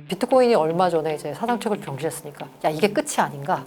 비트코인이 얼마 전에 이제 사상 최고를 경신했으니까 야 이게 끝이 아닌가?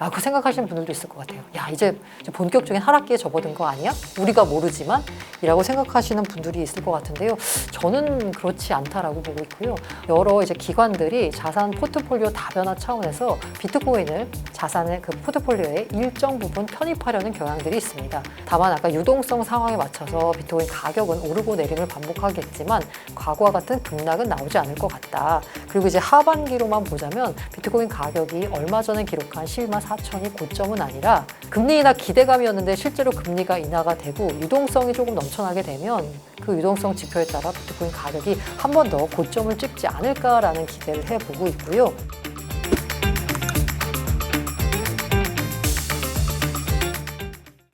라고 생각하시는 분들도 있을 것 같아요. 야 이제 본격적인 하락기에 접어든 거 아니야? 우리가 모르지만 이라고 생각하시는 분들이 있을 것 같은데요. 저는 그렇지 않다라고 보고 있고요. 여러 이제 기관들이 자산 포트폴리오 다변화 차원에서 비트코인을 자산의 그 포트폴리오에 일정 부분 편입하려는 경향들이 있습니다. 다만 아까 유동성 상황에 맞춰서 비트코인 가격은 오르고 내림을 반복하겠지만 과거와 같은 급락은 나오지 않을 것 같다. 그리고 이제 하반기로만 보자면 비트코인 가격이 얼마 전에 기록한 12만 4천이 고점은 아니라 금리 인하 기대감이었는데 실제로 금리가 인하가 되고 유동성이 조금 넘쳐나게 되면 그 유동성 지표에 따라 비트코인 가격이 한 번 더 고점을 찍지 않을까라는 기대를 해보고 있고요.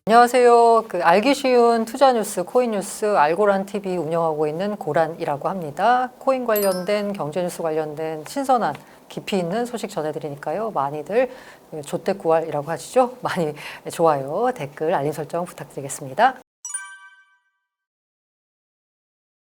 안녕하세요. 알기 쉬운 투자 뉴스, 코인 뉴스, 알고란 TV 운영하고 있는 고란이라고 합니다. 코인 관련된 경제 뉴스 관련된 신선한 깊이 있는 소식 전해드리니까요. 많이들 조댓구알이라고 하시죠? 많이 좋아요, 댓글, 알림 설정 부탁드리겠습니다.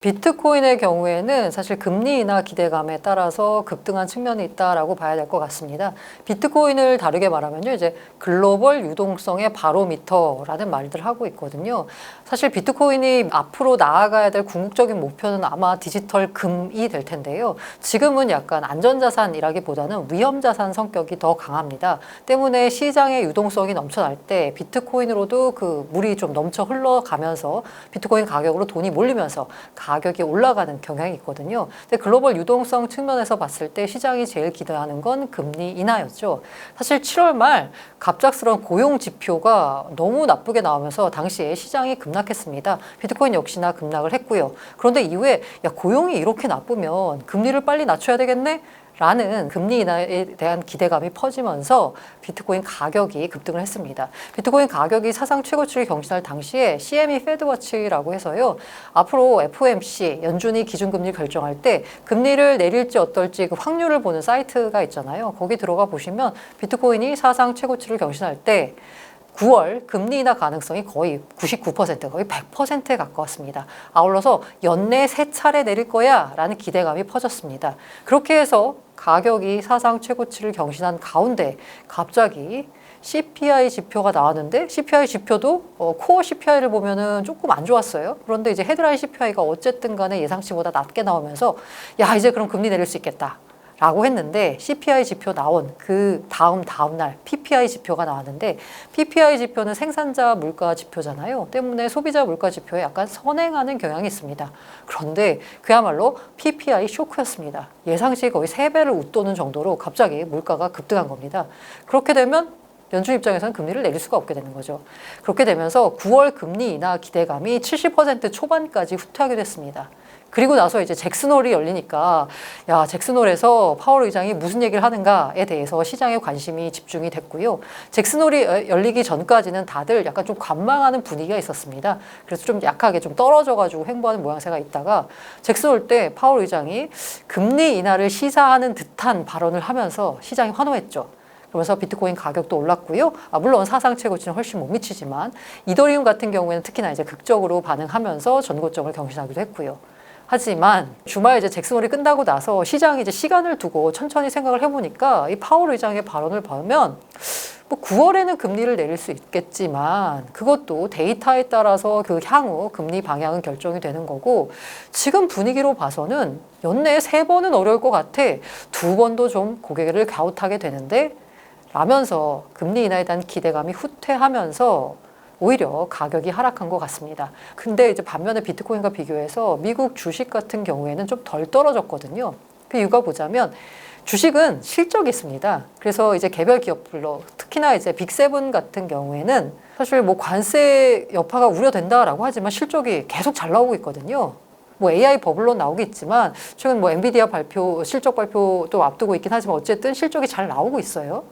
비트코인의 경우에는 사실 금리 인하 기대감에 따라서 급등한 측면이 있다라고 봐야 될 것 같습니다. 비트코인을 다르게 말하면요, 이제 글로벌 유동성의 바로미터라는 말들 하고 있거든요. 사실 비트코인이 앞으로 나아가야 될 궁극적인 목표는 아마 디지털 금이 될 텐데요. 지금은 약간 안전자산이라기보다는 위험자산 성격이 더 강합니다. 때문에 시장의 유동성이 넘쳐날 때 비트코인으로도 그 물이 좀 넘쳐 흘러가면서 비트코인 가격으로 돈이 몰리면서 가격이 올라가는 경향이 있거든요. 근데 글로벌 유동성 측면에서 봤을 때 시장이 제일 기대하는 건 금리 인하였죠. 사실 7월 말 갑작스러운 고용 지표가 너무 나쁘게 나오면서 당시에 시장이 급락했습니다. 비트코인 역시나 급락을 했고요. 그런데 이후에 야 고용이 이렇게 나쁘면 금리를 빨리 낮춰야 되겠네? 라는 금리 인하에 대한 기대감이 퍼지면서 비트코인 가격이 급등을 했습니다. 비트코인 가격이 사상 최고치를 경신할 당시에 CME 페드워치라고 해서요. 앞으로 FOMC 연준이 기준금리 결정할 때 금리를 내릴지 어떨지 그 확률을 보는 사이트가 있잖아요. 거기 들어가 보시면 비트코인이 사상 최고치를 경신할 때 9월 금리 인하 가능성이 거의 99%, 거의 100%에 가까웠습니다. 아울러서 연내 3차례 내릴 거야 라는 기대감이 퍼졌습니다. 그렇게 해서 가격이 사상 최고치를 경신한 가운데 갑자기 CPI 지표가 나왔는데 CPI 지표도 코어 CPI를 보면은 조금 안 좋았어요. 그런데 이제 헤드라인 CPI가 어쨌든 간에 예상치보다 낮게 나오면서 야 이제 그럼 금리 내릴 수 있겠다. 라고 했는데 CPI 지표 나온 그 다음 날 PPI 지표가 나왔는데 PPI 지표는 생산자 물가 지표잖아요. 때문에 소비자 물가 지표에 약간 선행하는 경향이 있습니다. 그런데 그야말로 PPI 쇼크였습니다. 예상치 거의 3배를 웃도는 정도로 갑자기 물가가 급등한 겁니다. 그렇게 되면 연준 입장에서는 금리를 내릴 수가 없게 되는 거죠. 그렇게 되면서 9월 금리 인하 기대감이 70% 초반까지 후퇴하게 됐습니다. 그리고 나서 이제 잭슨홀이 열리니까 야 잭슨홀에서 파월 의장이 무슨 얘기를 하는가에 대해서 시장의 관심이 집중이 됐고요. 잭슨홀이 열리기 전까지는 다들 약간 좀 관망하는 분위기가 있었습니다. 그래서 좀 약하게 좀 떨어져가지고 횡보하는 모양새가 있다가 잭슨홀 때 파월 의장이 금리 인하를 시사하는 듯한 발언을 하면서 시장이 환호했죠. 그러면서 비트코인 가격도 올랐고요. 물론 사상 최고치는 훨씬 못 미치지만 이더리움 같은 경우에는 특히나 이제 극적으로 반응하면서 전고점을 경신하기도 했고요. 하지만 주말 이제 잭슨홀이 끝나고 나서 시장이 이제 시간을 두고 천천히 생각을 해보니까 이 파월 의장의 발언을 보면 뭐 9월에는 금리를 내릴 수 있겠지만 그것도 데이터에 따라서 그 향후 금리 방향은 결정이 되는 거고 지금 분위기로 봐서는 연내에 3번은 어려울 것 같아. 2번도 좀 고개를 갸웃하게 되는데 라면서 금리 인하에 대한 기대감이 후퇴하면서 오히려 가격이 하락한 것 같습니다. 근데 이제 반면에 비트코인과 비교해서 미국 주식 같은 경우에는 좀 덜 떨어졌거든요. 그 이유가 보자면 주식은 실적이 있습니다. 그래서 이제 개별 기업별로 특히나 이제 빅세븐 같은 경우에는 사실 뭐 관세 여파가 우려된다라고 하지만 실적이 계속 잘 나오고 있거든요. 뭐 AI 버블론 나오겠지만 최근 뭐 엔비디아 실적 발표도 앞두고 있긴 하지만 어쨌든 실적이 잘 나오고 있어요.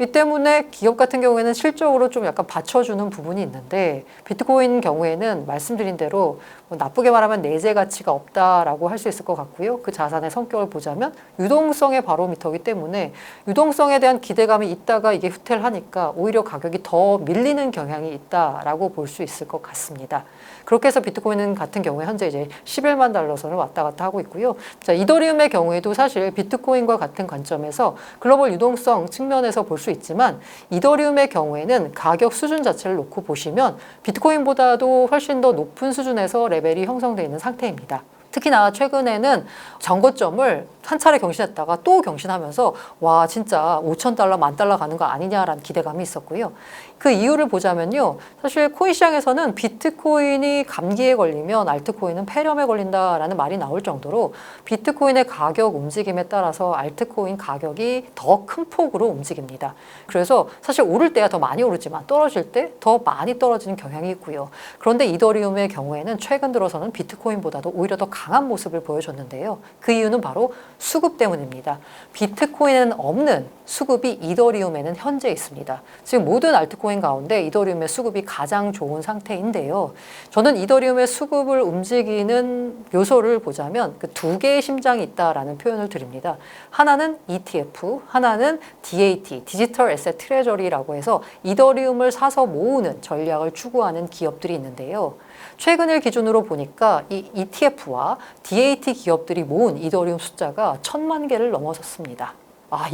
이 때문에 기업 같은 경우에는 실적으로 좀 약간 받쳐주는 부분이 있는데 비트코인 경우에는 말씀드린 대로 뭐 나쁘게 말하면 내재 가치가 없다라고 할 수 있을 것 같고요. 그 자산의 성격을 보자면 유동성의 바로미터이기 때문에 유동성에 대한 기대감이 있다가 이게 후퇴를 하니까 오히려 가격이 더 밀리는 경향이 있다라고 볼 수 있을 것 같습니다. 그렇게 해서 비트코인 같은 경우에 현재 이제 11만 달러 선을 왔다 갔다 하고 있고요. 자, 이더리움의 경우에도 사실 비트코인과 같은 관점에서 글로벌 유동성 측면에서 볼 수 있지만 이더리움의 경우에는 가격 수준 자체를 놓고 보시면 비트코인보다도 훨씬 더 높은 수준에서 레벨이 형성되어 있는 상태입니다. 특히나 최근에는 정고점을 한 차례 경신했다가 또 경신하면서 와 진짜 5,000달러, 10,000달러 가는 거 아니냐라는 기대감이 있었고요. 그 이유를 보자면요. 사실 코인 시장에서는 비트코인이 감기에 걸리면 알트코인은 폐렴에 걸린다라는 말이 나올 정도로 비트코인의 가격 움직임에 따라서 알트코인 가격이 더 큰 폭으로 움직입니다. 그래서 사실 오를 때야 더 많이 오르지만 떨어질 때 더 많이 떨어지는 경향이 있고요. 그런데 이더리움의 경우에는 최근 들어서는 비트코인보다도 오히려 더 강한 모습을 보여줬는데요. 그 이유는 바로 수급 때문입니다. 비트코인에는 없는 수급이 이더리움에는 현재 있습니다. 지금 모든 알트코인 가운데 이더리움의 수급이 가장 좋은 상태인데요. 저는 이더리움의 수급을 움직이는 요소를 보자면 그 두 개의 심장이 있다라는 표현을 드립니다. 하나는 ETF, 하나는 DAT, 디지털 애셋 트레저리라고 해서 이더리움을 사서 모으는 전략을 추구하는 기업들이 있는데요. 최근을 기준으로 보니까 이 ETF와 DAT 기업들이 모은 이더리움 숫자가 1,000만 개를 넘어섰습니다.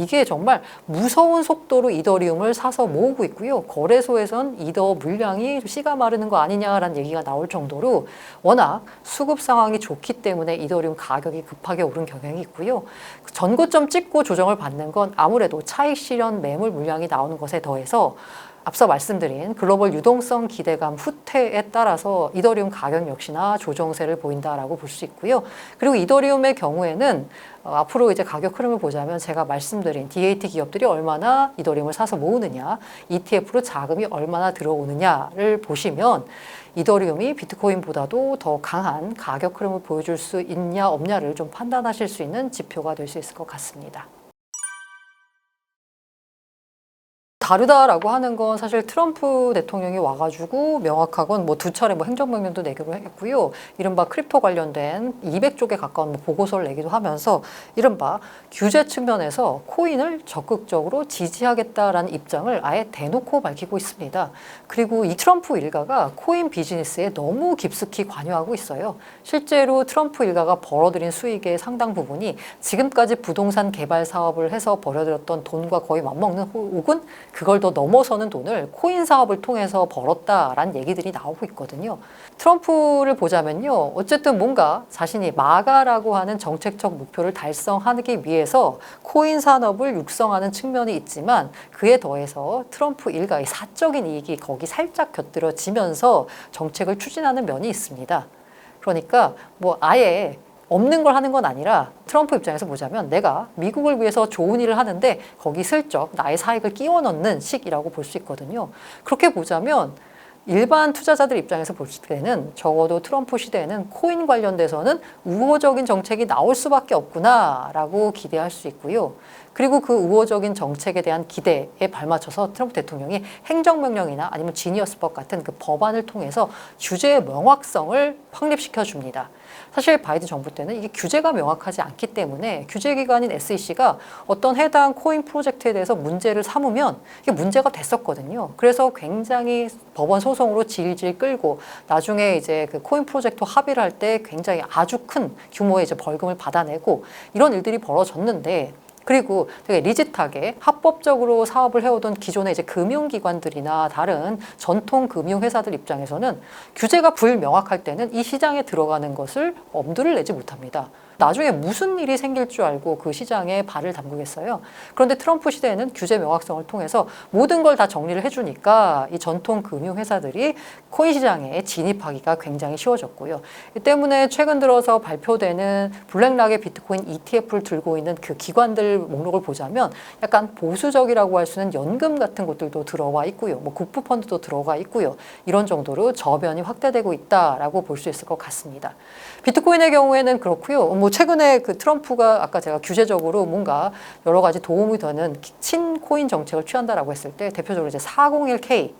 이게 정말 무서운 속도로 이더리움을 사서 모으고 있고요. 거래소에선 이더 물량이 씨가 마르는 거 아니냐라는 얘기가 나올 정도로 워낙 수급 상황이 좋기 때문에 이더리움 가격이 급하게 오른 경향이 있고요. 전고점 찍고 조정을 받는 건 아무래도 차익 실현 매물 물량이 나오는 것에 더해서 앞서 말씀드린 글로벌 유동성 기대감 후퇴에 따라서 이더리움 가격 역시나 조정세를 보인다라고 볼 수 있고요. 그리고 이더리움의 경우에는 앞으로 이제 가격 흐름을 보자면 제가 말씀드린 DAT 기업들이 얼마나 이더리움을 사서 모으느냐, ETF로 자금이 얼마나 들어오느냐를 보시면 이더리움이 비트코인보다도 더 강한 가격 흐름을 보여줄 수 있냐 없냐를 좀 판단하실 수 있는 지표가 될 수 있을 것 같습니다. 다르다라고 하는 건 사실 트럼프 대통령이 와가지고 명확하건 뭐 두 차례 뭐 행정명령도 내기로 했고요. 이른바 크립토 관련된 200쪽에 가까운 뭐 보고서를 내기도 하면서 이른바 규제 측면에서 코인을 적극적으로 지지하겠다라는 입장을 아예 대놓고 밝히고 있습니다. 그리고 이 트럼프 일가가 코인 비즈니스에 너무 깊숙이 관여하고 있어요. 실제로 트럼프 일가가 벌어들인 수익의 상당 부분이 지금까지 부동산 개발 사업을 해서 벌어들였던 돈과 거의 맞먹는 혹은 그걸 더 넘어서는 돈을 코인 사업을 통해서 벌었다라는 얘기들이 나오고 있거든요. 트럼프를 보자면요. 어쨌든 뭔가 자신이 마가라고 하는 정책적 목표를 달성하기 위해서 코인 산업을 육성하는 측면이 있지만 그에 더해서 트럼프 일가의 사적인 이익이 거기 살짝 곁들여지면서 정책을 추진하는 면이 있습니다. 그러니까 뭐 아예 없는 걸 하는 건 아니라 트럼프 입장에서 보자면 내가 미국을 위해서 좋은 일을 하는데 거기 슬쩍 나의 사익을 끼워 넣는 식이라고 볼 수 있거든요. 그렇게 보자면 일반 투자자들 입장에서 볼 때는 적어도 트럼프 시대에는 코인 관련돼서는 우호적인 정책이 나올 수밖에 없구나라고 기대할 수 있고요. 그리고 그 우호적인 정책에 대한 기대에 발맞춰서 트럼프 대통령이 행정명령이나 아니면 지니어스법 같은 그 법안을 통해서 규제의 명확성을 확립시켜 줍니다. 사실 바이든 정부 때는 이게 규제가 명확하지 않기 때문에 규제기관인 SEC가 어떤 해당 코인 프로젝트에 대해서 문제를 삼으면 이게 문제가 됐었거든요. 그래서 굉장히 법원 소송으로 질질 끌고 나중에 이제 그 코인 프로젝트 합의를 할 때 굉장히 아주 큰 규모의 이제 벌금을 받아내고 이런 일들이 벌어졌는데 그리고 되게 리짓하게 합법적으로 사업을 해오던 기존의 이제 금융기관들이나 다른 전통 금융회사들 입장에서는 규제가 불명확할 때는 이 시장에 들어가는 것을 엄두를 내지 못합니다. 나중에 무슨 일이 생길 줄 알고 그 시장에 발을 담그겠어요. 그런데 트럼프 시대에는 규제 명확성을 통해서 모든 걸 다 정리를 해주니까 이 전통 금융회사들이 코인 시장에 진입하기가 굉장히 쉬워졌고요. 이 때문에 최근 들어서 발표되는 블랙락의 비트코인 ETF를 들고 있는 그 기관들 목록을 보자면 약간 보수적이라고 할 수 있는 연금 같은 것들도 들어와 있고요. 뭐 국부펀드도 들어가 있고요. 이런 정도로 저변이 확대되고 있다라고 볼 수 있을 것 같습니다. 비트코인의 경우에는 그렇고요. 뭐 뭐 최근에 그 트럼프가 아까 제가 규제적으로 뭔가 여러 가지 도움이 되는 친코인 정책을 취한다라고 했을 때 대표적으로 이제 401k,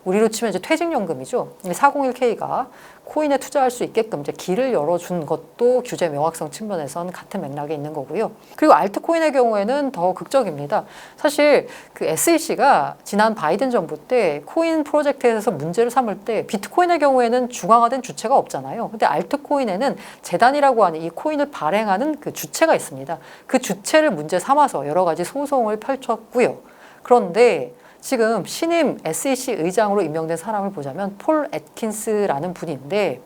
우리로 치면 이제 퇴직연금이죠. 401k가 코인에 투자할 수 있게끔 이제 길을 열어준 것도 규제 명확성 측면에선 같은 맥락에 있는 거고요. 그리고 알트코인의 경우에는 더 극적입니다. 사실 그 SEC가 지난 바이든 정부 때 코인 프로젝트에서 문제를 삼을 때 비트코인의 경우에는 중앙화된 주체가 없잖아요. 근데 알트코인에는 재단이라고 하는 이 코인을 발행하는 그 주체가 있습니다. 그 주체를 문제 삼아서 여러 가지 소송을 펼쳤고요. 그런데 지금 신임 SEC 의장으로 임명된 사람을 보자면 폴 애트킨스라는 분인데,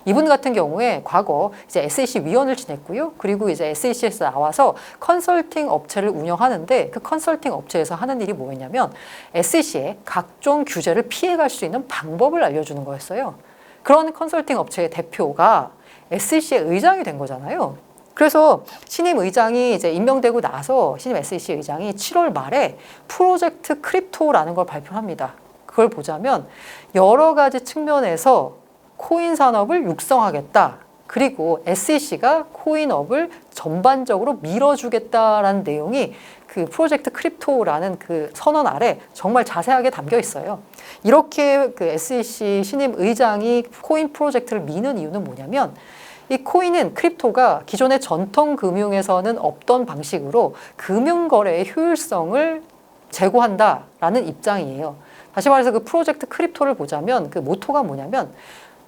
이분 같은 경우에 과거 이제 SEC 위원을 지냈고요. 그리고 이제 SEC에서 나와서 컨설팅 업체를 운영하는데, 그 컨설팅 업체에서 하는 일이 뭐였냐면 SEC의 각종 규제를 피해갈 수 있는 방법을 알려주는 거였어요. 그런 컨설팅 업체의 대표가 SEC의 의장이 된 거잖아요. 그래서 신임 의장이 이제 임명되고 나서 신임 SEC 의장이 7월 말에 프로젝트 크립토라는 걸 발표합니다. 그걸 보자면 여러 가지 측면에서 코인 산업을 육성하겠다. 그리고 SEC가 코인업을 전반적으로 밀어주겠다라는 내용이 그 프로젝트 크립토라는 그 선언 아래 정말 자세하게 담겨 있어요. 이렇게 그 SEC 신임 의장이 코인 프로젝트를 미는 이유는 뭐냐면, 이 코인은, 크립토가 기존의 전통 금융에서는 없던 방식으로 금융 거래의 효율성을 제고한다라는 입장이에요. 다시 말해서 그 프로젝트 크립토를 보자면 그 모토가 뭐냐면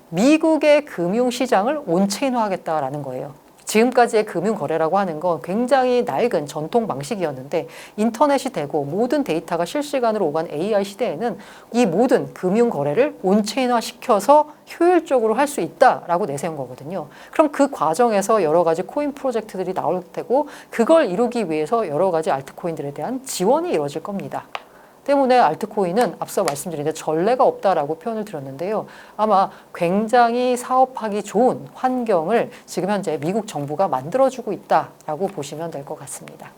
미국의 금융 시장을 온체인화하겠다라는 거예요. 지금까지의 금융 거래라고 하는 건 굉장히 낡은 전통 방식이었는데, 인터넷이 되고 모든 데이터가 실시간으로 오간 AI 시대에는 이 모든 금융 거래를 온체인화 시켜서 효율적으로 할 수 있다라고 내세운 거거든요. 그럼 그 과정에서 여러 가지 코인 프로젝트들이 나올 테고, 그걸 이루기 위해서 여러 가지 알트코인들에 대한 지원이 이루어질 겁니다. 때문에 알트코인은 앞서 말씀드린 데 전례가 없다라고 표현을 드렸는데요. 아마 굉장히 사업하기 좋은 환경을 지금 현재 미국 정부가 만들어주고 있다라고 보시면 될 것 같습니다.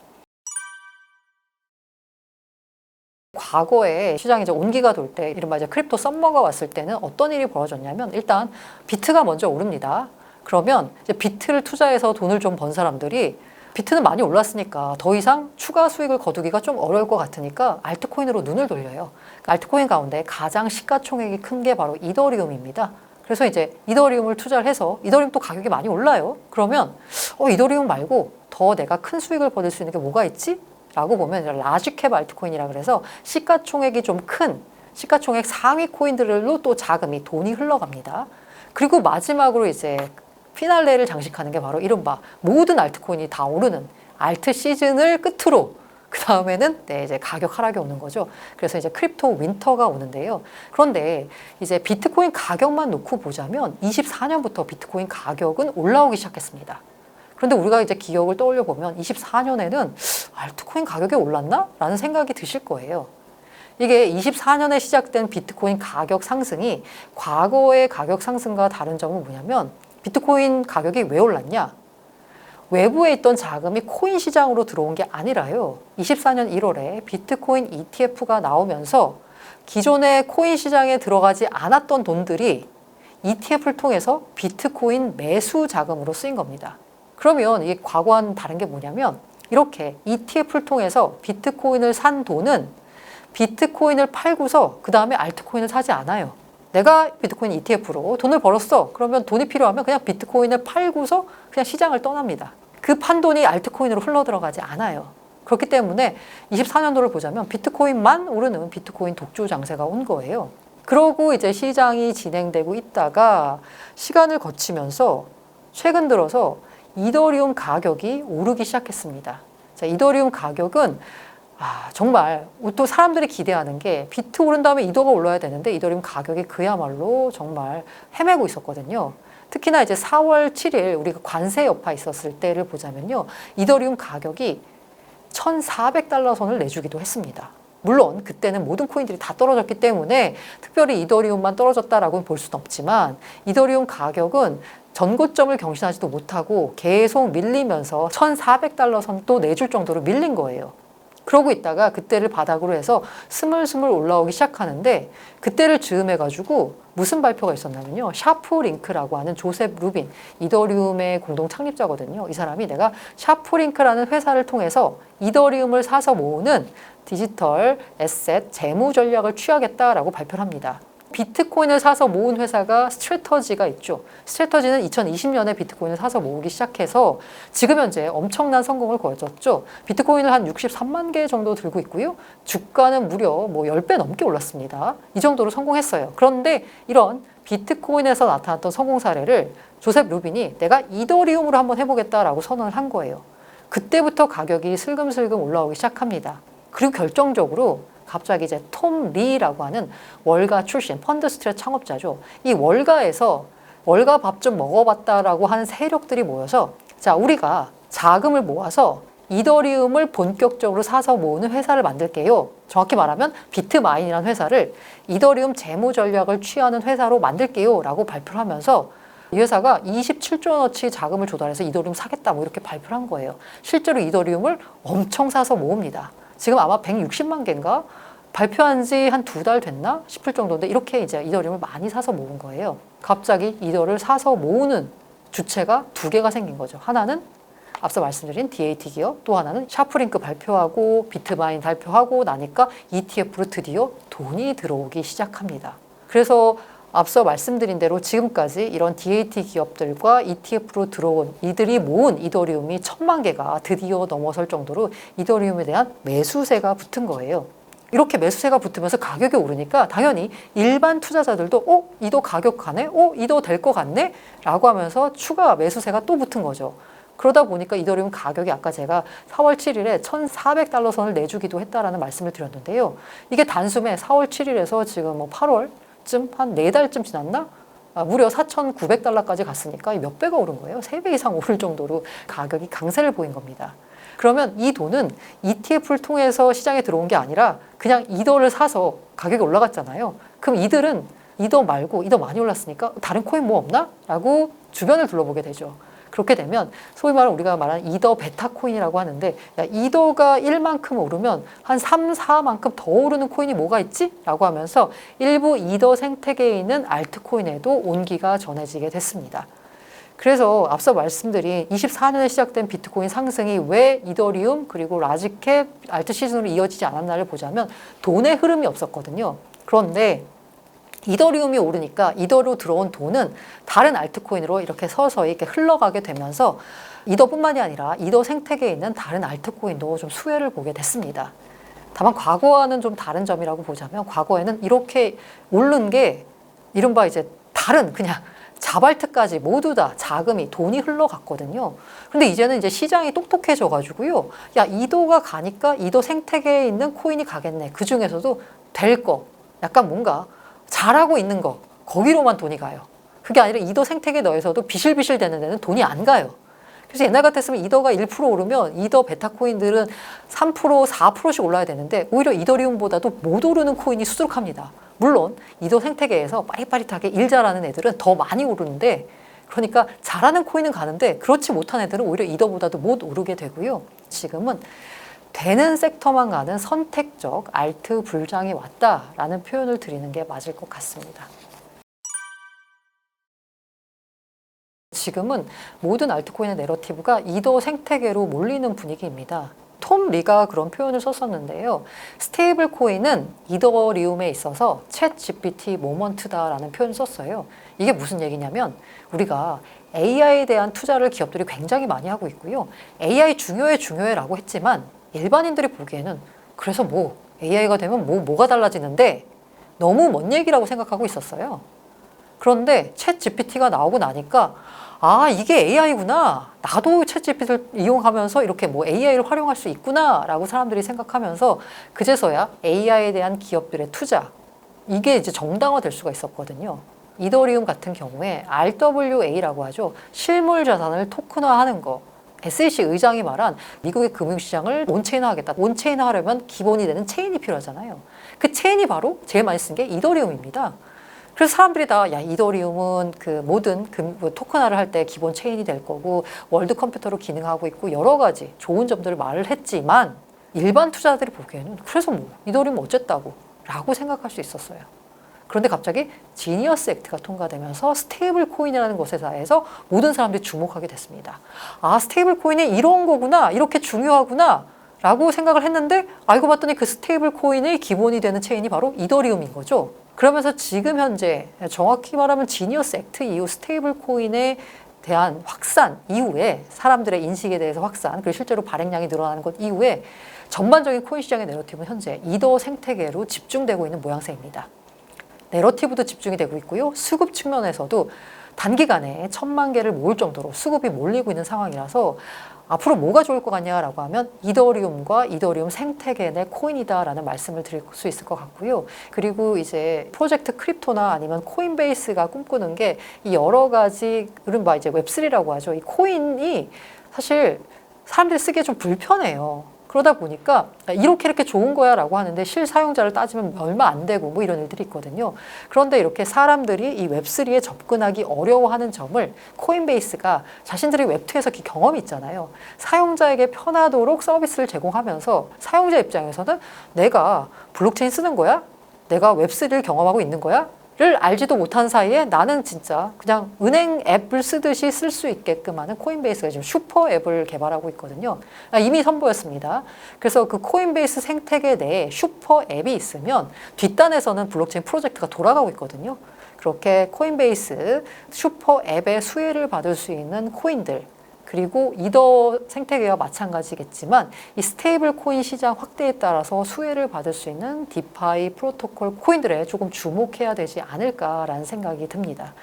과거에 시장에 이제 온기가 돌 때, 이른바 이제 크립토 썸머가 왔을 때는 어떤 일이 벌어졌냐면, 일단 비트가 먼저 오릅니다. 그러면 이제 비트를 투자해서 돈을 좀 번 사람들이 비트는 많이 올랐으니까 더 이상 추가 수익을 거두기가 좀 어려울 것 같으니까 알트코인으로 눈을 돌려요. 알트코인 가운데 가장 시가총액이 큰 게 바로 이더리움입니다. 그래서 이제 이더리움을 투자를 해서, 이더리움 또 가격이 많이 올라요. 그러면 이더리움 말고 더 내가 큰 수익을 거둘 수 있는 게 뭐가 있지? 라고 보면 라지캡 알트코인이라 그래서 시가총액이 좀 큰 시가총액 상위 코인들로 또 자금이, 돈이 흘러갑니다. 그리고 마지막으로 이제 피날레를 장식하는 게 바로 이른바 모든 알트코인이 다 오르는 알트 시즌을 끝으로, 그 다음에는 이제 가격 하락이 오는 거죠. 그래서 이제 크립토 윈터가 오는데요. 그런데 이제 비트코인 가격만 놓고 보자면 24년부터 비트코인 가격은 올라오기 시작했습니다. 그런데 우리가 이제 기억을 떠올려 보면 24년에는 알트코인 가격이 올랐나? 라는 생각이 드실 거예요. 이게 24년에 시작된 비트코인 가격 상승이 과거의 가격 상승과 다른 점은 뭐냐면, 비트코인 가격이 왜 올랐냐? 외부에 있던 자금이 코인 시장으로 들어온 게 아니라요. 24년 1월에 비트코인 ETF가 나오면서 기존의 코인 시장에 들어가지 않았던 돈들이 ETF를 통해서 비트코인 매수 자금으로 쓰인 겁니다. 그러면 이게 과거와는 다른 게 뭐냐면, 이렇게 ETF를 통해서 비트코인을 산 돈은 비트코인을 팔고서 그 다음에 알트코인을 사지 않아요. 내가 비트코인 ETF로 돈을 벌었어. 그러면 돈이 필요하면 그냥 비트코인을 팔고서 그냥 시장을 떠납니다. 그 판돈이 알트코인으로 흘러 들어가지 않아요. 그렇기 때문에 24년도를 보자면 비트코인만 오르는 비트코인 독주 장세가 온 거예요. 그러고 이제 시장이 진행되고 있다가 시간을 거치면서 최근 들어서 이더리움 가격이 오르기 시작했습니다. 자, 이더리움 가격은 정말 또 사람들이 기대하는 게, 비트 오른 다음에 이더가 올라야 되는데 이더리움 가격이 그야말로 정말 헤매고 있었거든요. 특히나 이제 4월 7일 우리가 관세 여파 있었을 때를 보자면요, 이더리움 가격이 $1,400 선을 내주기도 했습니다. 물론 그때는 모든 코인들이 다 떨어졌기 때문에 특별히 이더리움만 떨어졌다라고는 볼 수는 없지만, 이더리움 가격은 전고점을 경신하지도 못하고 계속 밀리면서 $1,400 선도 내줄 정도로 밀린 거예요. 그러고 있다가 그때를 바닥으로 해서 스물스물 올라오기 시작하는데 그때를 즈음해가지고 무슨 발표가 있었냐면요. 샤프링크라고 하는 조셉 루빈, 이더리움의 공동 창립자거든요. 이 사람이 내가 샤프링크라는 회사를 통해서 이더리움을 사서 모으는 디지털 에셋 재무 전략을 취하겠다라고 발표를 합니다. 비트코인을 사서 모은 회사가 스트래터지가 있죠. 스트래터지는 2020년에 비트코인을 사서 모으기 시작해서 지금 현재 엄청난 성공을 거뒀죠. 비트코인을 한 63만 개 정도 들고 있고요. 주가는 무려 10배 넘게 올랐습니다. 이 정도로 성공했어요. 그런데 이런 비트코인에서 나타났던 성공 사례를 조셉 루빈이 내가 이더리움으로 한번 해보겠다라고 선언을 한 거예요. 그때부터 가격이 슬금슬금 올라오기 시작합니다. 그리고 결정적으로 갑자기 이제 톰 리라고 하는 월가 출신 펀드스트랩 창업자죠. 이 월가에서 월가 밥 좀 먹어봤다라고 하는 세력들이 모여서 자, 우리가 자금을 모아서 이더리움을 본격적으로 사서 모으는 회사를 만들게요. 정확히 말하면 비트마인이라는 회사를 이더리움 재무 전략을 취하는 회사로 만들게요 라고 발표를 하면서 이 회사가 27조 원어치 자금을 조달해서 이더리움 사겠다 이렇게 발표를 한 거예요. 실제로 이더리움을 엄청 사서 모읍니다. 지금 아마 160만 개인가? 발표한 지 한 2달 됐나 싶을 정도인데 이렇게 이제 이더리움을 많이 사서 모은 거예요. 갑자기 이더를 사서 모으는 주체가 2개가 생긴 거죠. 하나는 앞서 말씀드린 DAT 기업, 또 하나는 샤프링크 발표하고 비트마인 발표하고 나니까 ETF로 드디어 돈이 들어오기 시작합니다. 그래서 앞서 말씀드린 대로 지금까지 이런 DAT 기업들과 ETF로 들어온 이들이 모은 이더리움이 1000만 개가 드디어 넘어설 정도로 이더리움에 대한 매수세가 붙은 거예요. 이렇게 매수세가 붙으면서 가격이 오르니까 당연히 일반 투자자들도 이도 가격 가네? 이도 될 것 같네? 라고 하면서 추가 매수세가 또 붙은 거죠. 그러다 보니까 이더리움 가격이 아까 제가 4월 7일에 1,400달러 선을 내주기도 했다라는 말씀을 드렸는데요. 이게 단숨에 4월 7일에서 지금 8월쯤 한 4달쯤 지났나? 무려 4,900달러까지 갔으니까 몇 배가 오른 거예요. 3배 이상 오를 정도로 가격이 강세를 보인 겁니다. 그러면 이 돈은 ETF를 통해서 시장에 들어온 게 아니라 그냥 이더를 사서 가격이 올라갔잖아요. 그럼 이들은 이더 말고 이더 많이 올랐으니까 다른 코인 뭐 없나? 라고 주변을 둘러보게 되죠. 그렇게 되면 소위 말하는 우리가 말하는 이더 베타 코인이라고 하는데 야, 이더가 1만큼 오르면 한 3, 4만큼 더 오르는 코인이 뭐가 있지? 라고 하면서 일부 이더 생태계에 있는 알트코인에도 온기가 전해지게 됐습니다. 그래서 앞서 말씀드린 24년에 시작된 비트코인 상승이 왜 이더리움 그리고 라지캡 알트 시즌으로 이어지지 않았나를 보자면 돈의 흐름이 없었거든요. 그런데 이더리움이 오르니까 이더로 들어온 돈은 다른 알트코인으로 이렇게 서서히 이렇게 흘러가게 되면서 이더뿐만이 아니라 이더 생태계에 있는 다른 알트코인도 좀 수혜를 보게 됐습니다. 다만 과거와는 좀 다른 점이라고 보자면 과거에는 이렇게 오른 게 이른바 이제 다른 그냥 자발트까지 모두 다 자금이 돈이 흘러갔거든요. 근데 이제는 이제 시장이 똑똑해져 가지고요. 야, 이더가 가니까 이더 생태계에 있는 코인이 가겠네. 그 중에서도 될 거, 약간 뭔가 잘하고 있는 거, 거기로만 돈이 가요. 그게 아니라 이더 생태계 내에서도 비실비실 되는 데는 돈이 안 가요. 그래서 옛날 같았으면 이더가 1% 오르면 이더 베타 코인들은 3%, 4%씩 올라야 되는데 오히려 이더리움보다도 못 오르는 코인이 수두룩합니다. 물론 이더 생태계에서 빠릿빠릿하게 일 잘하는 애들은 더 많이 오르는데 그러니까 잘하는 코인은 가는데 그렇지 못한 애들은 오히려 이더보다도 못 오르게 되고요. 지금은 되는 섹터만 가는 선택적 알트 불장이 왔다라는 표현을 드리는 게 맞을 것 같습니다. 지금은 모든 알트코인의 내러티브가 이더 생태계로 몰리는 분위기입니다. 톰 리가 그런 표현을 썼었는데요. 스테이블 코인은 이더리움에 있어서 챗 GPT 모먼트다라는 표현을 썼어요. 이게 무슨 얘기냐면 우리가 AI에 대한 투자를 기업들이 굉장히 많이 하고 있고요. AI 중요해라고 했지만 일반인들이 보기에는 그래서 뭐 AI가 되면 뭐가 달라지는데 너무 먼 얘기라고 생각하고 있었어요. 그런데 챗 GPT가 나오고 나니까 아, 이게 AI구나. 나도 챗 GPT를 이용하면서 이렇게 뭐 AI를 활용할 수 있구나 라고 사람들이 생각하면서 그제서야 AI에 대한 기업들의 투자 이게 이제 정당화될 수가 있었거든요. 이더리움 같은 경우에 RWA라고 하죠. 실물 자산을 토큰화하는 거. SEC 의장이 말한 미국의 금융시장을 온체인화하겠다. 온체인화하려면 기본이 되는 체인이 필요하잖아요. 그 체인이 바로 제일 많이 쓴 게 이더리움입니다. 그래서 사람들이 다 야, 이더리움은 그 모든 토큰화를 할 때 기본 체인이 될 거고 월드 컴퓨터로 기능하고 있고 여러 가지 좋은 점들을 말을 했지만 일반 투자자들이 보기에는 그래서 뭐 이더리움 어쨌다고 라고 생각할 수 있었어요. 그런데 갑자기 지니어스 액트가 통과되면서 스테이블 코인이라는 것에 대해서 모든 사람들이 주목하게 됐습니다. 아, 스테이블 코인이 이런 거구나, 이렇게 중요하구나 라고 생각을 했는데 알고 봤더니 그 스테이블 코인의 기본이 되는 체인이 바로 이더리움인 거죠. 그러면서 지금 현재 정확히 말하면 지니어스 액트 이후 스테이블 코인에 대한 확산 이후에 사람들의 인식에 대해서 확산, 그리고 실제로 발행량이 늘어나는 것 이후에 전반적인 코인 시장의 내러티브는 현재 이더 생태계로 집중되고 있는 모양새입니다. 내러티브도 집중이 되고 있고요. 수급 측면에서도 단기간에 1,000만 개를 모을 정도로 수급이 몰리고 있는 상황이라서 앞으로 뭐가 좋을 것 같냐라고 하면 이더리움과 이더리움 생태계 내 코인이다라는 말씀을 드릴 수 있을 것 같고요. 그리고 이제 프로젝트 크립토나 아니면 코인베이스가 꿈꾸는 게 이 여러 가지 이른바 이제 웹3라고 하죠. 이 코인이 사실 사람들이 쓰기에 좀 불편해요. 그러다 보니까 이렇게 좋은 거야 라고 하는데 실사용자를 따지면 얼마 안 되고 뭐 이런 일들이 있거든요. 그런데 이렇게 사람들이 이 웹3에 접근하기 어려워하는 점을 코인베이스가 자신들이 웹2에서 경험이 있잖아요. 사용자에게 편하도록 서비스를 제공하면서 사용자 입장에서는 내가 블록체인 쓰는 거야? 내가 웹3를 경험하고 있는 거야? 를 알지도 못한 사이에 나는 진짜 그냥 은행 앱을 쓰듯이 쓸 수 있게끔 하는 코인베이스가 지금 슈퍼 앱을 개발하고 있거든요. 이미 선보였습니다. 그래서 그 코인베이스 생태계 내에 슈퍼 앱이 있으면 뒷단에서는 블록체인 프로젝트가 돌아가고 있거든요. 그렇게 코인베이스 슈퍼 앱의 수혜를 받을 수 있는 코인들, 그리고 이더 생태계와 마찬가지겠지만 이 스테이블 코인 시장 확대에 따라서 수혜를 받을 수 있는 디파이 프로토콜 코인들에 조금 주목해야 되지 않을까라는 생각이 듭니다.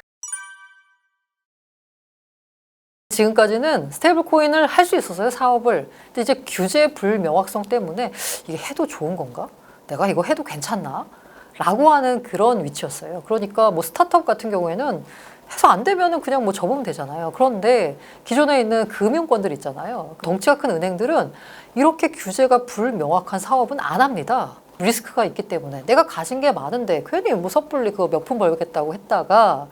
지금까지는 스테이블 코인을 할 수 있었어요, 사업을. 근데 이제 규제 불명확성 때문에 이게 해도 좋은 건가? 내가 이거 해도 괜찮나? 라고 하는 그런 위치였어요. 그러니까 뭐 스타트업 같은 경우에는 해서 안 되면은 그냥 뭐 접으면 되잖아요. 그런데 기존에 있는 금융권들 있잖아요. 덩치가 큰 은행들은 이렇게 규제가 불명확한 사업은 안 합니다. 리스크가 있기 때문에. 내가 가진 게 많은데 괜히 뭐 섣불리 그거 몇 푼 벌겠다고 했다가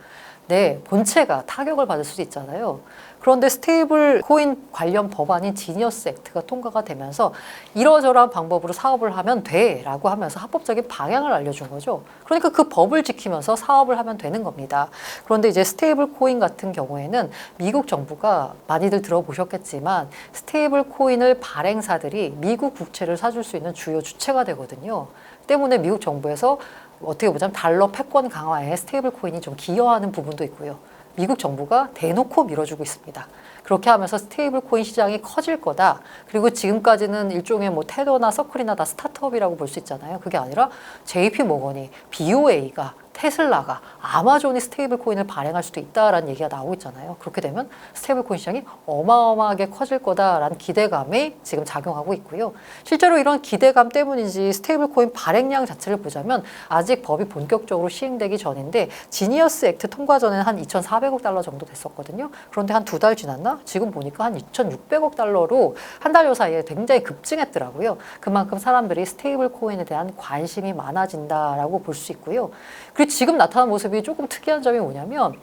내 본체가 타격을 받을 수도 있잖아요. 그런데 스테이블 코인 관련 법안인 지니어스 액트가 통과가 되면서 이러저러한 방법으로 사업을 하면 돼 라고 하면서 합법적인 방향을 알려준 거죠. 그러니까 그 법을 지키면서 사업을 하면 되는 겁니다. 그런데 이제 스테이블 코인 같은 경우에는 미국 정부가 많이들 들어보셨겠지만 스테이블 코인을 발행사들이 미국 국채를 사줄 수 있는 주요 주체가 되거든요. 때문에 미국 정부에서 어떻게 보자면 달러 패권 강화에 스테이블 코인이 좀 기여하는 부분도 있고요. 미국 정부가 대놓고 밀어주고 있습니다. 그렇게 하면서 스테이블 코인 시장이 커질 거다. 그리고 지금까지는 일종의 뭐 테더나 서클이나 다 스타트업이라고 볼 수 있잖아요. 그게 아니라 JP 모건이, BOA가, 테슬라가, 아마존이 스테이블 코인을 발행할 수도 있다라는 얘기가 나오고 있잖아요. 그렇게 되면 스테이블 코인 시장이 어마어마하게 커질 거다라는 기대감이 지금 작용하고 있고요. 실제로 이런 기대감 때문인지 스테이블 코인 발행량 자체를 보자면 아직 법이 본격적으로 시행되기 전인데 지니어스 액트 통과 전에는 한 2,400억 달러 정도 됐었거든요. 그런데 한 두 달 지났나? 지금 보니까 한 2,600억 달러로 한 달여 사이에 굉장히 급증했더라고요. 그만큼 사람들이 스테이블 코인에 대한 관심이 많아진다라고 볼 수 있고요. 그리고 지금 나타난 모습이 조금 특이한 점이 뭐냐면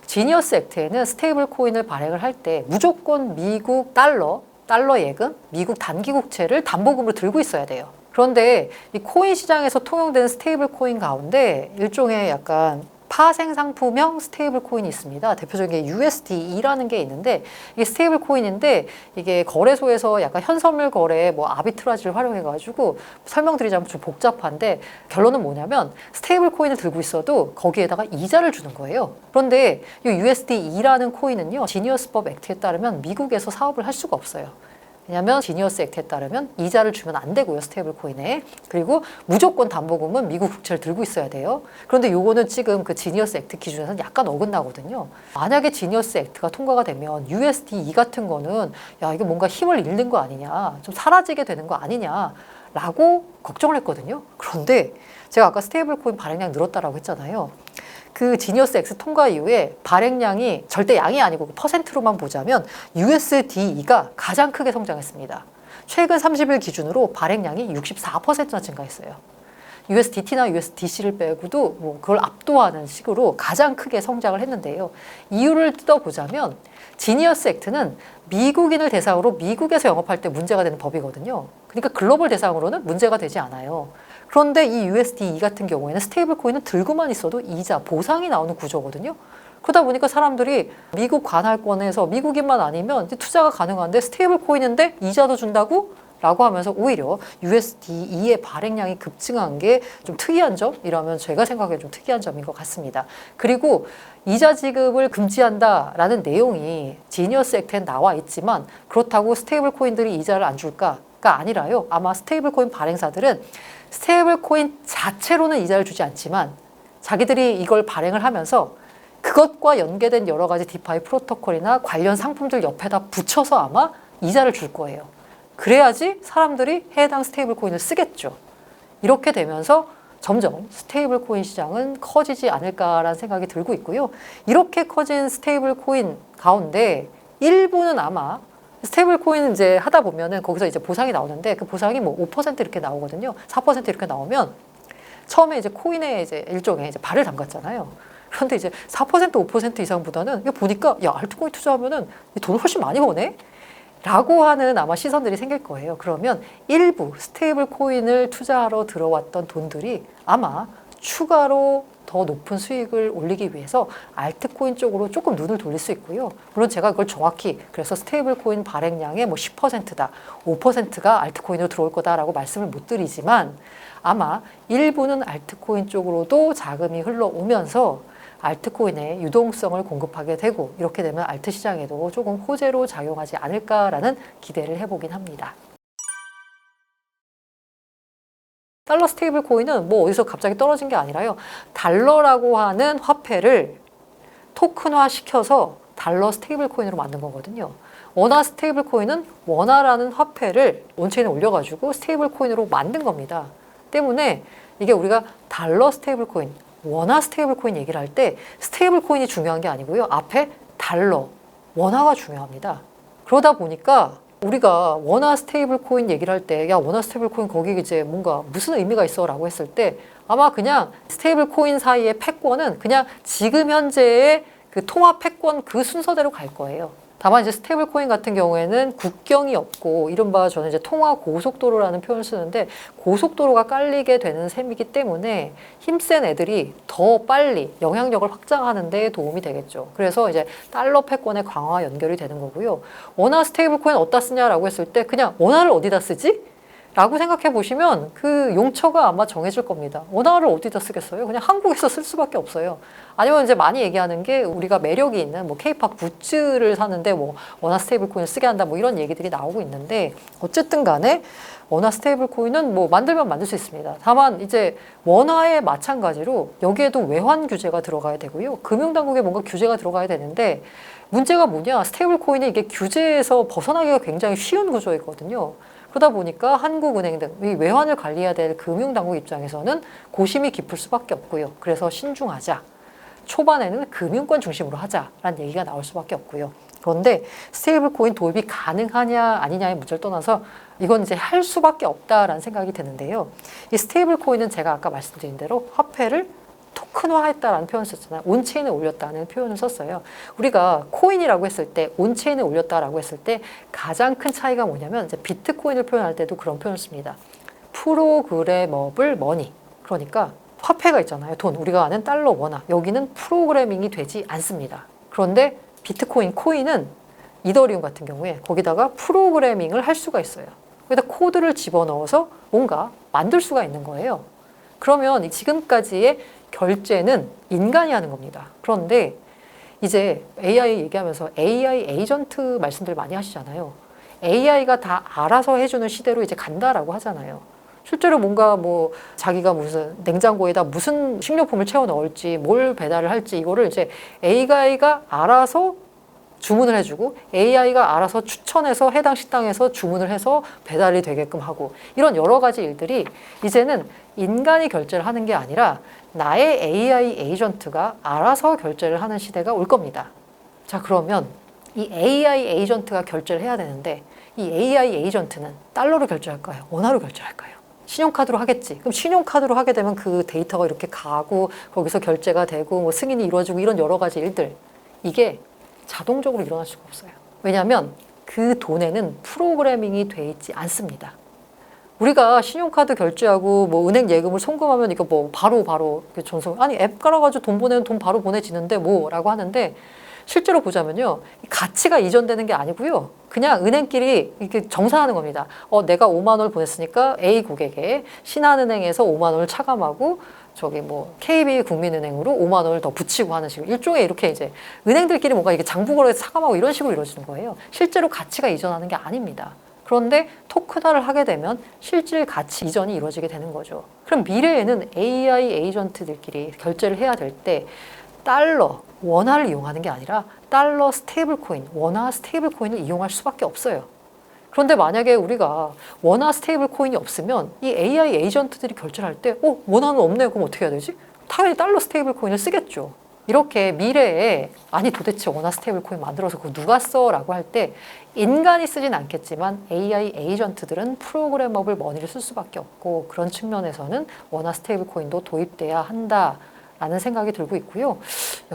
지니어스 액트에는 스테이블 코인을 발행을 할 때 무조건 미국 달러 예금, 미국 단기 국채를 담보금으로 들고 있어야 돼요. 그런데 이 코인 시장에서 통용되는 스테이블 코인 가운데 일종의 약간 파생 상품형 스테이블 코인이 있습니다. 대표적인 게 USDE라는 게 있는데 이게 스테이블 코인인데 이게 거래소에서 약간 현선물 거래 뭐 아비트라지를 활용해 가지고 설명드리자면 좀 복잡한데 결론은 뭐냐면 스테이블 코인을 들고 있어도 거기에다가 이자를 주는 거예요. 그런데 이 USDE라는 코인은요. 지니어스법 액트에 따르면 미국에서 사업을 할 수가 없어요. 왜냐하면 지니어스 액트에 따르면 이자를 주면 안 되고요. 스테이블 코인에. 그리고 무조건 담보금은 미국 국채를 들고 있어야 돼요. 그런데 요거는 지금 그 지니어스 액트 기준에서는 약간 어긋나거든요. 만약에 지니어스 액트가 통과가 되면 USDE 같은 거는 야 이게 뭔가 힘을 잃는 거 아니냐, 좀 사라지게 되는 거 아니냐 라고 걱정을 했거든요. 그런데 제가 아까 스테이블 코인 발행량 늘었다라고 했잖아요. 그 지니어스 X 통과 이후에 발행량이 절대 양이 아니고 퍼센트로만 보자면 USDE가 가장 크게 성장했습니다. 최근 30일 기준으로 발행량이 64%나 증가했어요. USDT나 USDC를 빼고도 뭐 그걸 압도하는 식으로 가장 크게 성장을 했는데요. 이유를 뜯어보자면 지니어스 액트는 미국인을 대상으로 미국에서 영업할 때 문제가 되는 법이거든요. 그러니까 글로벌 대상으로는 문제가 되지 않아요. 그런데 이 USDE 같은 경우에는 스테이블 코인은 들고만 있어도 이자, 보상이 나오는 구조거든요. 그러다 보니까 사람들이 미국 관할권에서 미국인만 아니면 투자가 가능한데 스테이블 코인인데 이자도 준다고? 라고 하면서 오히려 USDE의 발행량이 급증한 게 좀 특이한 점이라면 제가 생각해 좀 특이한 점인 것 같습니다. 그리고 이자 지급을 금지한다라는 내용이 지니어스 액트에 나와 있지만 그렇다고 스테이블 코인들이 이자를 안 줄까가 아니라요. 아마 스테이블 코인 발행사들은 스테이블 코인 자체로는 이자를 주지 않지만 자기들이 이걸 발행을 하면서 그것과 연계된 여러 가지 디파이 프로토콜이나 관련 상품들 옆에다 붙여서 아마 이자를 줄 거예요. 그래야지 사람들이 해당 스테이블 코인을 쓰겠죠. 이렇게 되면서 점점 스테이블 코인 시장은 커지지 않을까라는 생각이 들고 있고요. 이렇게 커진 스테이블 코인 가운데 일부는 아마 스테이블 코인 이제 하다 보면은 거기서 이제 보상이 나오는데 그 보상이 뭐 5% 이렇게 나오거든요. 4% 이렇게 나오면 처음에 이제 코인에 이제 일종의 이제 발을 담갔잖아요. 그런데 이제 4% 5% 이상보다는 이거 보니까 야, 알트코인 투자하면은 돈 훨씬 많이 버네? 라고 하는 아마 시선들이 생길 거예요. 그러면 일부 스테이블 코인을 투자하러 들어왔던 돈들이 아마 추가로 더 높은 수익을 올리기 위해서 알트코인 쪽으로 조금 눈을 돌릴 수 있고요. 물론 제가 그걸 정확히 그래서 스테이블 코인 발행량의 뭐 10%다, 5%가 알트코인으로 들어올 거다라고 말씀을 못 드리지만 아마 일부는 알트코인 쪽으로도 자금이 흘러오면서 알트코인의 유동성을 공급하게 되고 이렇게 되면 알트 시장에도 조금 호재로 작용하지 않을까라는 기대를 해보긴 합니다. 달러 스테이블 코인은 뭐 어디서 갑자기 떨어진 게 아니라요. 달러라고 하는 화폐를 토큰화 시켜서 달러 스테이블 코인으로 만든 거거든요. 원화 스테이블 코인은 원화라는 화폐를 온체인에 올려가지고 스테이블 코인으로 만든 겁니다. 때문에 이게 우리가 달러 스테이블 코인, 원화 스테이블 코인 얘기를 할 때 스테이블 코인이 중요한 게 아니고요. 앞에 달러, 원화가 중요합니다. 그러다 보니까 우리가 원화 스테이블 코인 얘기를 할 때 야, 원화 스테이블 코인 거기 이제 뭔가 무슨 의미가 있어 라고 했을 때 아마 그냥 스테이블 코인 사이의 패권은 그냥 지금 현재의 그 통화 패권 그 순서대로 갈 거예요. 다만 이제 스테이블 코인 같은 경우에는 국경이 없고 이른바 저는 이제 통화 고속도로라는 표현을 쓰는데 고속도로가 깔리게 되는 셈이기 때문에 힘센 애들이 더 빨리 영향력을 확장하는 데 도움이 되겠죠. 그래서 이제 달러 패권의 강화 연결이 되는 거고요. 원화 스테이블 코인 어디다 쓰냐라고 했을 때 그냥 원화를 어디다 쓰지? 라고 생각해 보시면 그 용처가 아마 정해질 겁니다. 원화를 어디다 쓰겠어요? 그냥 한국에서 쓸 수밖에 없어요. 아니면 이제 많이 얘기하는 게 우리가 매력이 있는 뭐 케이팝 굿즈를 사는데 뭐 원화 스테이블 코인을 쓰게 한다 뭐 이런 얘기들이 나오고 있는데 어쨌든 간에 원화 스테이블 코인은 뭐 만들면 만들 수 있습니다. 다만 이제 원화에 마찬가지로 여기에도 외환 규제가 들어가야 되고요. 금융당국에 뭔가 규제가 들어가야 되는데 문제가 뭐냐? 스테이블 코인은 이게 규제에서 벗어나기가 굉장히 쉬운 구조이거든요. 그러다 보니까 한국은행 등 이 외환을 관리해야 될 금융당국 입장에서는 고심이 깊을 수밖에 없고요. 그래서 신중하자. 초반에는 금융권 중심으로 하자라는 얘기가 나올 수밖에 없고요. 그런데 스테이블 코인 도입이 가능하냐 아니냐의 문제를 떠나서 이건 이제 할 수밖에 없다라는 생각이 드는데요. 이 스테이블 코인은 제가 아까 말씀드린 대로 화폐를 토큰화했다라는 표현을 썼잖아요. 온체인에 올렸다는 표현을 썼어요. 우리가 코인이라고 했을 때 온체인에 올렸다라고 했을 때 가장 큰 차이가 뭐냐면 이제 비트코인을 표현할 때도 그런 표현을 씁니다. 프로그래머블 머니. 그러니까 화폐가 있잖아요. 돈. 우리가 아는 달러, 원화. 여기는 프로그래밍이 되지 않습니다. 그런데 비트코인, 코인은 이더리움 같은 경우에 거기다가 프로그래밍을 할 수가 있어요. 거기다 코드를 집어넣어서 뭔가 만들 수가 있는 거예요. 그러면 지금까지의 결제는 인간이 하는 겁니다. 그런데 이제 AI 얘기하면서 AI 에이전트 말씀들 많이 하시잖아요. AI가 다 알아서 해주는 시대로 이제 간다라고 하잖아요. 실제로 뭔가 뭐 자기가 무슨 냉장고에다 무슨 식료품을 채워 넣을지 뭘 배달을 할지 이거를 이제 AI가 알아서 주문을 해주고 AI가 알아서 추천해서 해당 식당에서 주문을 해서 배달이 되게끔 하고 이런 여러 가지 일들이 이제는 인간이 결제를 하는 게 아니라 나의 AI 에이전트가 알아서 결제를 하는 시대가 올 겁니다. 자, 그러면 이 AI 에이전트가 결제를 해야 되는데 이 AI 에이전트는 달러로 결제할까요? 원화로 결제할까요? 신용카드로 하겠지. 그럼 신용카드로 하게 되면 그 데이터가 이렇게 가고 거기서 결제가 되고 뭐 승인이 이루어지고 이런 여러 가지 일들 이게 자동적으로 일어날 수가 없어요. 왜냐하면 그 돈에는 프로그래밍이 돼 있지 않습니다. 우리가 신용카드 결제하고 뭐 은행 예금을 송금하면 이거 뭐 바로 전송, 아니 앱 깔아가지고 돈 보내면 돈 바로 보내지는데 뭐라고 하는데, 실제로 보자면요, 가치가 이전되는 게 아니고요, 그냥 은행끼리 이렇게 정산하는 겁니다. 내가 5만 원을 보냈으니까 A 고객에 신한은행에서 5만 원을 차감하고 저기 뭐 KB국민은행으로 5만 원을 더 붙이고 하는 식으로, 일종의 이렇게 이제 은행들끼리 뭔가 이게 장부거래에서 차감하고 이런 식으로 이루어지는 거예요. 실제로 가치가 이전하는 게 아닙니다. 그런데 토큰화를 하게 되면 실질 가치 이전이 이루어지게 되는 거죠. 그럼 미래에는 AI 에이전트들끼리 결제를 해야 될 때 달러, 원화를 이용하는 게 아니라 달러 스테이블 코인, 원화 스테이블 코인을 이용할 수밖에 없어요. 그런데 만약에 우리가 원화 스테이블 코인이 없으면 이 AI 에이전트들이 결제를 할 때 원화는 없네요. 그럼 어떻게 해야 되지? 당연히 달러 스테이블 코인을 쓰겠죠. 이렇게 미래에 아니 도대체 원화 스테이블 코인 만들어서 그거 누가 써? 라고 할 때 인간이 쓰진 않겠지만 AI 에이전트들은 프로그래머블 머니를 쓸 수밖에 없고, 그런 측면에서는 원화 스테이블 코인도 도입돼야 한다라는 생각이 들고 있고요.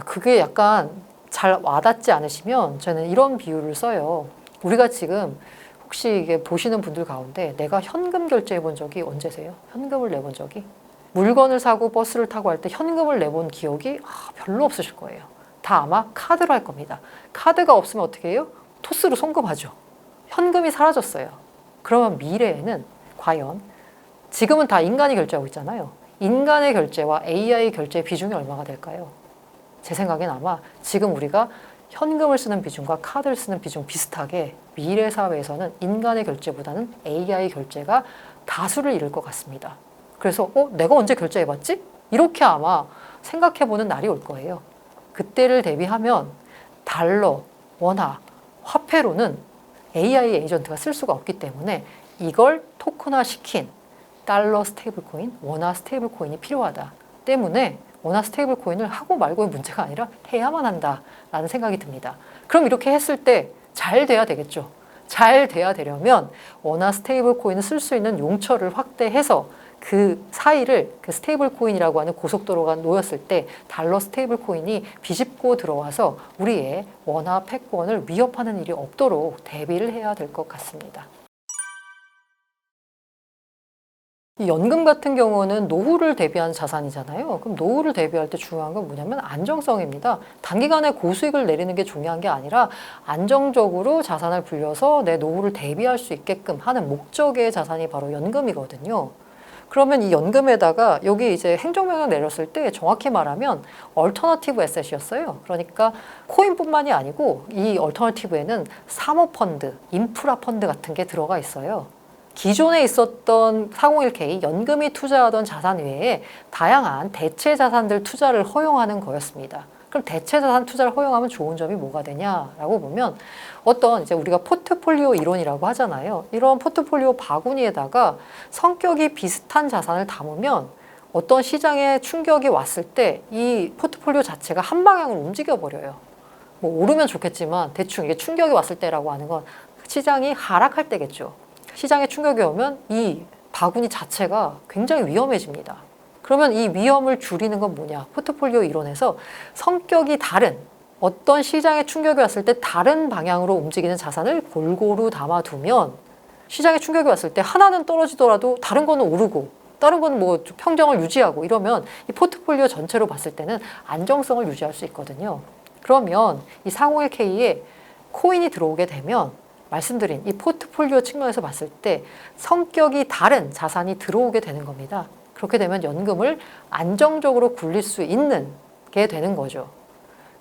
그게 약간 잘 와닿지 않으시면 저는 이런 비유를 써요. 우리가 지금 혹시 이게 보시는 분들 가운데 내가 현금 결제해 본 적이 언제세요? 현금을 내본 적이? 물건을 사고 버스를 타고 할 때 현금을 내본 기억이 별로 없으실 거예요. 다 아마 카드로 할 겁니다. 카드가 없으면 어떻게 해요? 토스로 송금하죠. 현금이 사라졌어요. 그러면 미래에는 과연, 지금은 다 인간이 결제하고 있잖아요. 인간의 결제와 AI 결제의 비중이 얼마가 될까요? 제 생각엔 아마 지금 우리가 현금을 쓰는 비중과 카드를 쓰는 비중 비슷하게 미래 사회에서는 인간의 결제보다는 AI 결제가 다수를 이룰 것 같습니다. 그래서 내가 언제 결제해봤지? 이렇게 아마 생각해보는 날이 올 거예요. 그때를 대비하면 달러, 원화, 화폐로는 AI 에이전트가 쓸 수가 없기 때문에 이걸 토큰화 시킨 달러 스테이블 코인, 원화 스테이블 코인이 필요하다. 때문에 원화 스테이블 코인을 하고 말고의 문제가 아니라 해야만 한다라는 생각이 듭니다. 그럼 이렇게 했을 때 잘 돼야 되겠죠. 잘 돼야 되려면 원화 스테이블 코인을 쓸 수 있는 용처를 확대해서 그 사이를 그 스테이블 코인이라고 하는 고속도로가 놓였을 때 달러 스테이블 코인이 비집고 들어와서 우리의 원화 패권을 위협하는 일이 없도록 대비를 해야 될 것 같습니다. 이 연금 같은 경우는 노후를 대비한 자산이잖아요. 그럼 노후를 대비할 때 중요한 건 뭐냐면 안정성입니다. 단기간에 고수익을 내리는 게 중요한 게 아니라 안정적으로 자산을 불려서 내 노후를 대비할 수 있게끔 하는 목적의 자산이 바로 연금이거든요. 그러면 이 연금에다가 여기 이제 행정명령 내렸을 때 정확히 말하면 얼터너티브 에셋이었어요. 그러니까 코인뿐만이 아니고 이 얼터너티브에는 사모펀드, 인프라 펀드 같은 게 들어가 있어요. 기존에 있었던 401k 연금이 투자하던 자산 외에 다양한 대체 자산들 투자를 허용하는 거였습니다. 그럼 대체 자산 투자를 허용하면 좋은 점이 뭐가 되냐라고 보면, 어떤 이제 우리가 포트폴리오 이론이라고 하잖아요. 이런 포트폴리오 바구니에다가 성격이 비슷한 자산을 담으면 어떤 시장에 충격이 왔을 때 이 포트폴리오 자체가 한 방향으로 움직여 버려요. 뭐 오르면 좋겠지만 대충 이게 충격이 왔을 때라고 하는 건 시장이 하락할 때겠죠. 시장에 충격이 오면 이 바구니 자체가 굉장히 위험해집니다. 그러면 이 위험을 줄이는 건 뭐냐? 포트폴리오 이론에서 성격이 다른, 어떤 시장에 충격이 왔을 때 다른 방향으로 움직이는 자산을 골고루 담아두면 시장에 충격이 왔을 때 하나는 떨어지더라도 다른 거는 오르고 다른 거는 뭐 평정을 유지하고 이러면 이 포트폴리오 전체로 봤을 때는 안정성을 유지할 수 있거든요. 그러면 이 401k에 코인이 들어오게 되면 말씀드린 이 포트폴리오 측면에서 봤을 때 성격이 다른 자산이 들어오게 되는 겁니다. 그렇게 되면 연금을 안정적으로 굴릴 수 있는 게 되는 거죠.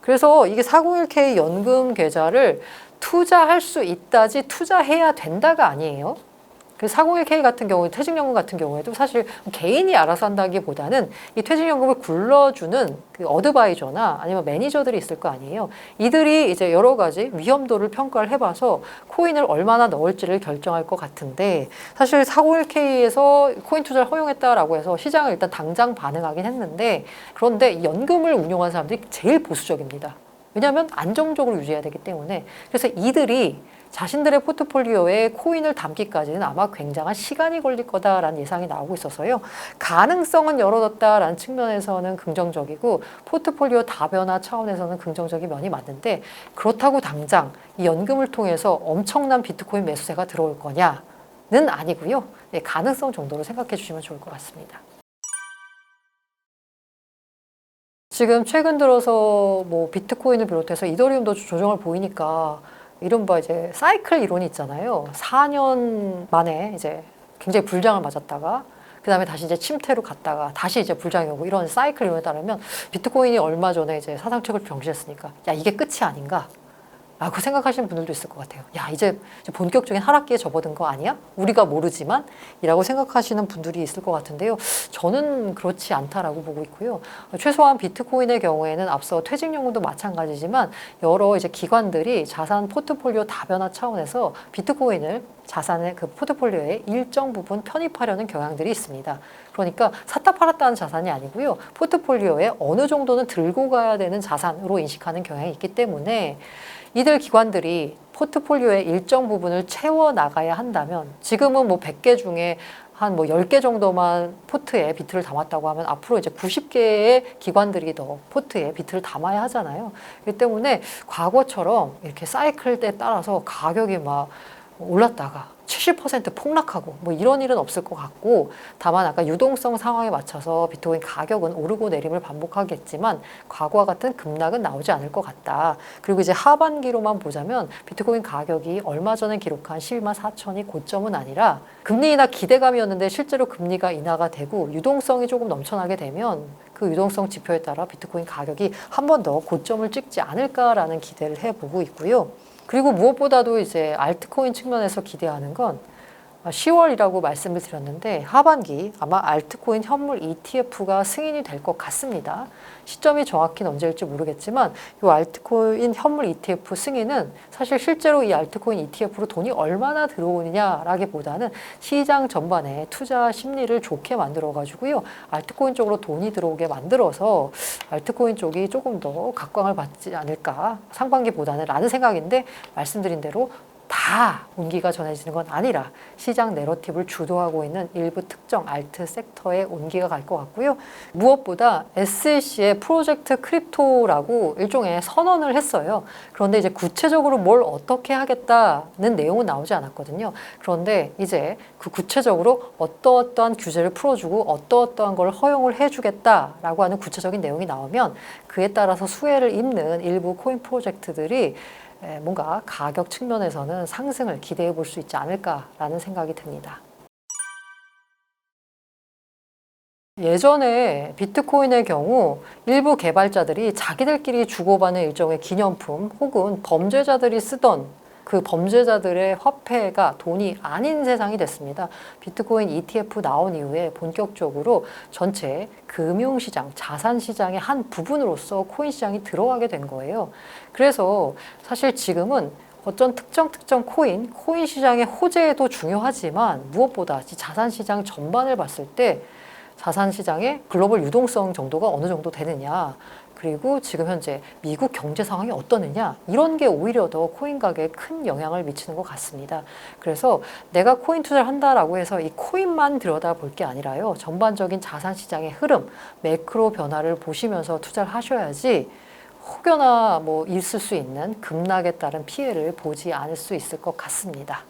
그래서 이게 401k 연금 계좌를 투자할 수 있다지 투자해야 된다가 아니에요. 그 401k 같은 경우, 퇴직연금 같은 경우에도 사실 개인이 알아서 한다기보다는 이 퇴직연금을 굴러주는 그 어드바이저나 아니면 매니저들이 있을 거 아니에요. 이들이 이제 여러 가지 위험도를 평가를 해봐서 코인을 얼마나 넣을지를 결정할 것 같은데, 사실 401k에서 코인 투자를 허용했다라고 해서 시장을 일단 당장 반응하긴 했는데, 그런데 연금을 운용하는 사람들이 제일 보수적입니다. 왜냐하면 안정적으로 유지해야 되기 때문에. 그래서 이들이 자신들의 포트폴리오에 코인을 담기까지는 아마 굉장한 시간이 걸릴 거다라는 예상이 나오고 있어서요. 가능성은 열어뒀다라는 측면에서는 긍정적이고 포트폴리오 다변화 차원에서는 긍정적인 면이 맞는데 그렇다고 당장 이 연금을 통해서 엄청난 비트코인 매수세가 들어올 거냐는 아니고요. 네, 가능성 정도로 생각해 주시면 좋을 것 같습니다. 지금 최근 들어서 뭐 비트코인을 비롯해서 이더리움도 조정을 보이니까 이른바 이제 사이클 이론이 있잖아요. 4년 만에 이제 굉장히 불장을 맞았다가 그 다음에 다시 이제 침태로 갔다가 다시 이제 불장이 오고 이런 사이클 이론에 따르면 비트코인이 얼마 전에 이제 사상책을 병실했으니까 야 이게 끝이 아닌가? 라고 생각하시는 분들도 있을 것 같아요. 야, 이제 본격적인 하락기에 접어든 거 아니야? 우리가 모르지만? 이라고 생각하시는 분들이 있을 것 같은데요. 저는 그렇지 않다라고 보고 있고요. 최소한 비트코인의 경우에는 앞서 퇴직연금도 마찬가지지만 여러 이제 기관들이 자산 포트폴리오 다변화 차원에서 비트코인을 자산의 그 포트폴리오에 일정 부분 편입하려는 경향들이 있습니다. 그러니까 샀다 팔았다는 자산이 아니고요. 포트폴리오에 어느 정도는 들고 가야 되는 자산으로 인식하는 경향이 있기 때문에 이들 기관들이 포트폴리오의 일정 부분을 채워 나가야 한다면 지금은 뭐 100개 중에 한 뭐 10개 정도만 포트에 비트를 담았다고 하면 앞으로 이제 90개의 기관들이 더 포트에 비트를 담아야 하잖아요. 그렇기 때문에 과거처럼 이렇게 사이클 때 따라서 가격이 막 올랐다가 70% 폭락하고 뭐 이런 일은 없을 것 같고 다만 아까 유동성 상황에 맞춰서 비트코인 가격은 오르고 내림을 반복하겠지만 과거와 같은 급락은 나오지 않을 것 같다. 그리고 이제 하반기로만 보자면 비트코인 가격이 얼마 전에 기록한 11만 4천이 고점은 아니라 금리 인하 기대감이었는데 실제로 금리가 인하가 되고 유동성이 조금 넘쳐나게 되면 그 유동성 지표에 따라 비트코인 가격이 한 번 더 고점을 찍지 않을까라는 기대를 해보고 있고요. 그리고 무엇보다도 이제 알트코인 측면에서 기대하는 건 10월이라고 말씀을 드렸는데 하반기 아마 알트코인 현물 ETF가 승인이 될 것 같습니다. 시점이 정확히는 언제일지 모르겠지만 이 알트코인 현물 ETF 승인은 사실 실제로 이 알트코인 ETF로 돈이 얼마나 들어오느냐라기보다는 시장 전반에 투자 심리를 좋게 만들어 가지고요. 알트코인 쪽으로 돈이 들어오게 만들어서 알트코인 쪽이 조금 더 각광을 받지 않을까 상반기보다는 라는 생각인데 말씀드린 대로 다 온기가 전해지는 건 아니라 시장 내러티브를 주도하고 있는 일부 특정 알트 섹터에 온기가 갈 것 같고요. 무엇보다 SEC의 프로젝트 크립토라고 일종의 선언을 했어요. 그런데 이제 구체적으로 뭘 어떻게 하겠다는 내용은 나오지 않았거든요. 그런데 이제 그 구체적으로 어떠어떠한 규제를 풀어주고 어떠어떠한 걸 허용을 해주겠다라고 하는 구체적인 내용이 나오면 그에 따라서 수혜를 입는 일부 코인 프로젝트들이 뭔가 가격 측면에서는 상승을 기대해 볼 수 있지 않을까라는 생각이 듭니다. 예전에 비트코인의 경우 일부 개발자들이 자기들끼리 주고받는 일종의 기념품 혹은 범죄자들이 쓰던 그 범죄자들의 화폐가 돈이 아닌 세상이 됐습니다. 비트코인 ETF 나온 이후에 본격적으로 전체 금융시장, 자산시장의 한 부분으로서 코인 시장이 들어가게 된 거예요. 그래서 사실 지금은 어떤 특정 코인 시장의 호재도 중요하지만 무엇보다 자산시장 전반을 봤을 때 자산시장의 글로벌 유동성 정도가 어느 정도 되느냐 그리고 지금 현재 미국 경제 상황이 어떠느냐 이런 게 오히려 더 코인 가격에 큰 영향을 미치는 것 같습니다. 그래서 내가 코인 투자를 한다라고 해서 이 코인만 들여다볼 게 아니라요. 전반적인 자산시장의 흐름, 매크로 변화를 보시면서 투자를 하셔야지 혹여나 뭐 있을 수 있는 급락에 따른 피해를 보지 않을 수 있을 것 같습니다.